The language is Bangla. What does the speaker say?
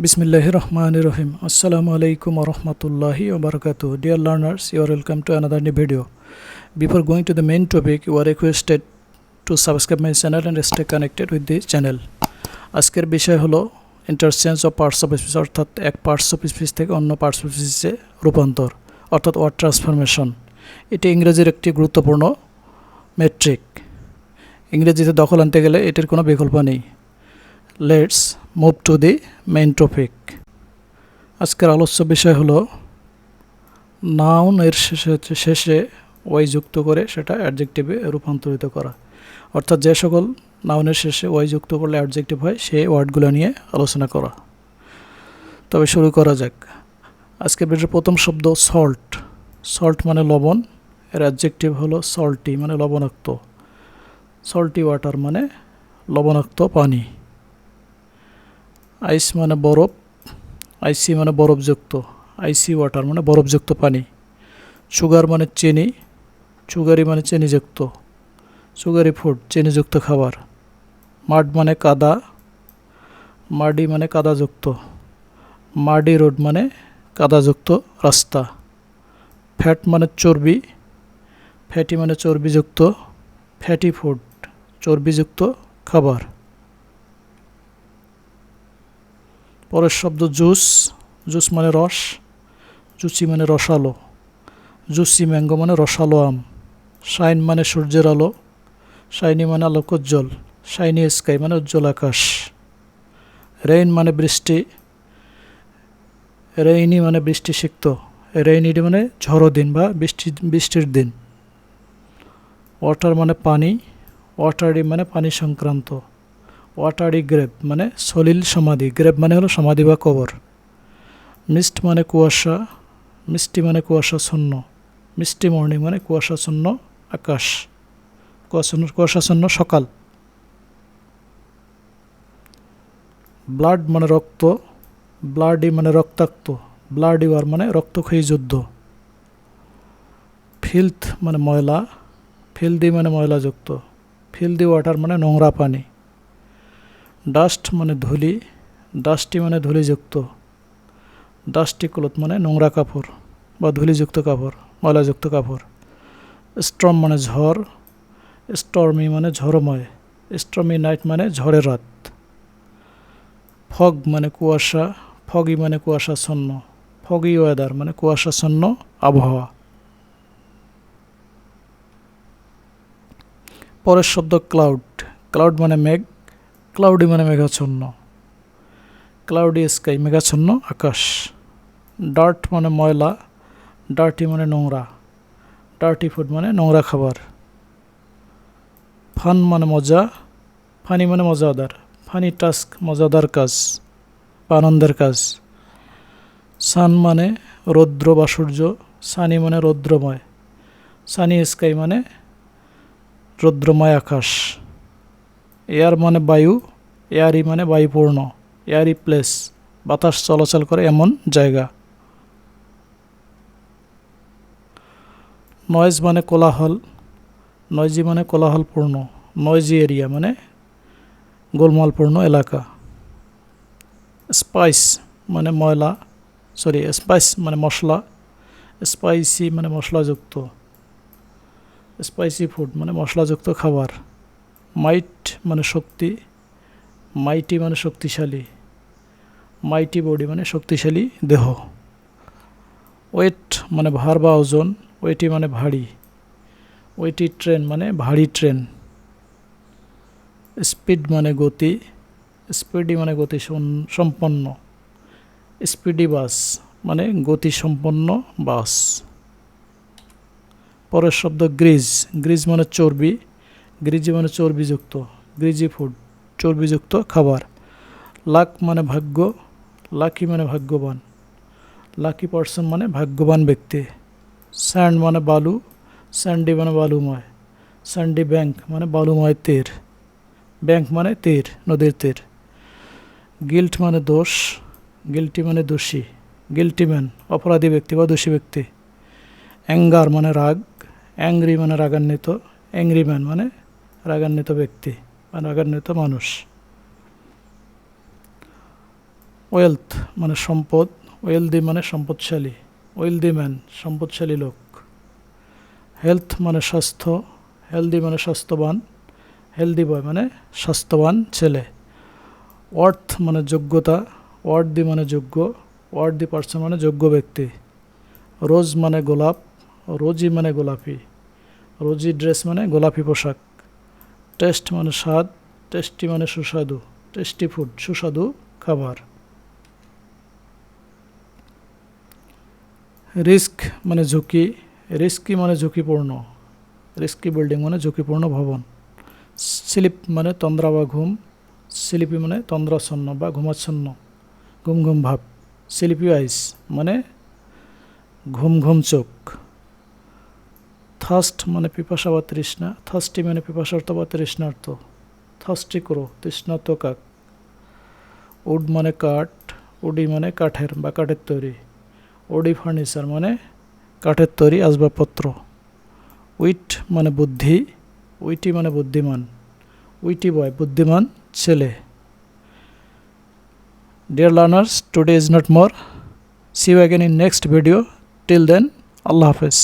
Bismillahirrahmanirrahim. Assalamu alaikum wa rahmatullahi wa barakatuh. Dear learners, you are welcome to another new video. Before going to the main topic, you are requested to subscribe my channel and stay connected with the channel. আজকের বিষয় হলো interchange of parts of speech, অর্থাৎ এক পার্টস অফ স্পিচ থেকে অন্য পার্টস অফ স্পিচে রূপান্তর, অর্থাৎ ওয়ার্ড ট্রান্সফরমেশন। এটি ইংরেজির একটি গুরুত্বপূর্ণ মেট্রিক। ইংরেজিতে দখল আনতে গেলে এটির কোনো বিকল্প নেই। Let's move to the main topic. আজকের আলোচ্য বিষয় হলো নাউন এর শেষে ওয়াই যুক্ত করে সেটা অ্যাডজেক্টিভে রূপান্তরিত করা, অর্থাৎ যে সকল নাউনের শেষে ওয়াই যুক্ত করলে অ্যাডজেক্টিভ হয় সেই ওয়ার্ডগুলো নিয়ে আলোচনা করা। তবে শুরু করা যাক। আজকের ভিডিওর প্রথম শব্দ সল্ট। সল্ট মানে লবণ, এর অ্যাডজেক্টিভ হলো সল্টি মানে লবণাক্ত। সল্টি ওয়াটার মানে লবণাক্ত পানি। আইস মানে বরফ, আইসি মানে বরফযুক্ত, আইসি ওয়াটার মানে বরফযুক্ত পানি। সুগার মানে চিনি, সুগারি মানে চিনিযুক্ত, সুগারি ফুড চিনিযুক্ত খাবার। মাড মানে কাদা, মাডি মানে কাদাযুক্ত, মাডি রোড মানে কাদাযুক্ত রাস্তা। ফ্যাট মানে চর্বি, ফ্যাটি মানে চর্বিযুক্ত, ফ্যাটি ফুড চর্বিযুক্ত খাবার। পরের শব্দ জুস। জুস মানে রস, জুসি মানে রসালো, জুসি ম্যাঙ্গো মানে রসালো আম। শাইন মানে সূর্যের আলো, শাইনি মানে আলোকোজ্জ্বল, শাইনি স্কাই মানে উজ্জ্বল আকাশ। রেইন মানে বৃষ্টি, রেইনি মানে বৃষ্টিসিক্ত, রেইনিডি মানে ঝড়ো দিন বা বৃষ্টির দিন। ওয়াটার মানে পানি, ওয়াটারি মানে পানি সংক্রান্ত। ওয়াটারি গ্রেভ মানে সলিল সমাধি, গ্রেভ মানে হলো সমাধি বা কবর। মিস্ট মানে কুয়াশা, মিষ্টি মানে কুয়াশাচ্ছন্ন, মিষ্টি মর্নিং মানে কুয়াশাচ্ছন্ন আকাশ, কুয়াশাচ্ছন্ন সকাল। ব্লাড মানে রক্ত, ব্লাডি মানে রক্তাক্ত, ব্লাডি ওয়ার মানে রক্তক্ষয়ী যুদ্ধ। ফিল্থ মানে ময়লা, ফিল্দি মানে ময়লাযুক্ত, ফিল্দি ওয়াটার মানে নোংরা পানি। ডাস্ট মানে ধুলি, ডাস্টি মানে ধুলিযুক্ত, ডাস্টি ক্লথ মানে নোংরা কাপড় বা ধুলিযুক্ত কাপড়, ময়লাযুক্ত কাপড়। স্টর্ম মানে ঝড়, স্টর্মি মানে ঝড়ময়, স্টর্মি নাইট মানে ঝড়ের রাত। ফগ মানে কুয়াশা, ফগি মানে কুয়াশাচ্ছন্ন, ফগি ওয়েদার মানে কুয়াশাচ্ছন্ন আবহাওয়া। পরের শব্দ ক্লাউড। ক্লাউড মানে মেঘ, ক্লাউডি মানে মেঘাচ্ছন্ন, ক্লাউডি স্কাই মেঘাচ্ছন্ন আকাশ। ডার্ট মানে ময়লা, ডার্টি মানে নোংরা, ডার্টি ফুড মানে নোংরা খাবার। ফান মানে মজা, ফানি মানে মজাদার, ফানি টাস্ক মজাদার কাজ বা আনন্দের কাজ। সান মানে রৌদ্র বা সূর্য, সানি মানে রৌদ্রময়, সানি স্কাই মানে রৌদ্রময় আকাশ। এয়ার মানে বায়ু, এয়ারি মানে বায়ুপূর্ণ, এয়ারি প্লেস বাতাস চলাচল করে এমন জায়গা। নয়েজ মানে কোলাহল, নয়জি মানে কোলাহলপূর্ণ, নয়জি এরিয়া মানে গোলমালপূর্ণ এলাকা। স্পাইস মানে স্পাইস মানে মশলা, স্পাইসি মানে মশলাযুক্ত, স্পাইসি ফুড মানে মশলাযুক্ত খাবার। মাইট মানে শক্তি, মাইটি মানে শক্তিশালী, মাইটি বডি মানে শক্তিশালী দেহ। ওয়েট মানে ভার বা ওজন, ওয়েটি মানে ভারী, ওয়েটি ট্রেন মানে ভারী ট্রেন। স্পিড মানে গতি, স্পিডি মানে গতি সম্পন্ন, স্পিডি বাস মানে গতি সম্পন্ন বাস। পরের শব্দ গ্রিজ। গ্রিজ মানে চর্বি, গ্রিজি মানে চর্বিযুক্ত, গ্রিজি ফুড চর্বিযুক্ত খাবার। লাক মানে ভাগ্য, লাকি মানে ভাগ্যবান, লাকি পার্সন মানে ভাগ্যবান ব্যক্তি। স্যান্ড মানে বালু, স্যান্ডি মানে বালুময়, স্যান্ডি ব্যাংক মানে বালুময় তীর, ব্যাংক মানে তীর, নদীর তীর। গিল্ট মানে দোষ, গিল্টি মানে দোষী, গিল্টি ম্যান অপরাধী ব্যক্তি বা দোষী ব্যক্তি। অ্যাঙ্গার মানে রাগ, অ্যাংরি মানে রাগান্বিত, অ্যাংরি ম্যান মানে রাগান্বিত ব্যক্তি বা রাগান্বিত মানুষ। ওয়েলথ মানে সম্পদ, ওয়েলদি মানে সম্পদশালী, ওয়েলদি ম্যান সম্পদশালী লোক। হেলথ মানে স্বাস্থ্য, হেলদি মানে স্বাস্থ্যবান, হেলদি বয় মানে স্বাস্থ্যবান ছেলে। ওয়ার্থ মানে যোগ্যতা, ওয়ার্থি মানে যোগ্য, ওয়ার্থি পার্সন মানে যোগ্য ব্যক্তি। রোজ মানে গোলাপ, রোজি মানে গোলাপি, রোজি ড্রেস মানে গোলাপি পোশাক। টেস্ট মানে স্বাদ, টেস্টি মানে সুস্বাদু, টেস্টি ফুড সুস্বাদু খাবার। রিস্ক মানে ঝুঁকি, রিস্কি মানে ঝুঁকিপূর্ণ, রিস্কি বিল্ডিং মানে ঝুঁকিপূর্ণ ভবন। স্লিপ মানে তন্দ্রা বা ঘুম, স্লিপি মানে তন্দ্রাচ্ছন্ন বা ঘুমাচ্ছন্ন, ঘুম ঘুম ভাব। স্লিপি আইস মানে ঘুম ঘুম চোখ। থার্স্ট মানে পিপাসা বা তৃষ্ণা, থার্স্টি মানে পিপাসার্থ বা তৃষ্ণার্থ, থার্স্টি ক্রো তৃষ্ণার্ত কাক। উড মানে কাঠ, উডি মানে কাঠের বা কাঠের তৈরি, উডি ফার্নিচার মানে কাঠের তৈরি আসবাবপত্র। উইট মানে বুদ্ধি, উইটি মানে বুদ্ধিমান, উইটি বয় বুদ্ধিমান ছেলে। Dear learners, today is not more. See you again in next video. Till then, Allah Hafiz.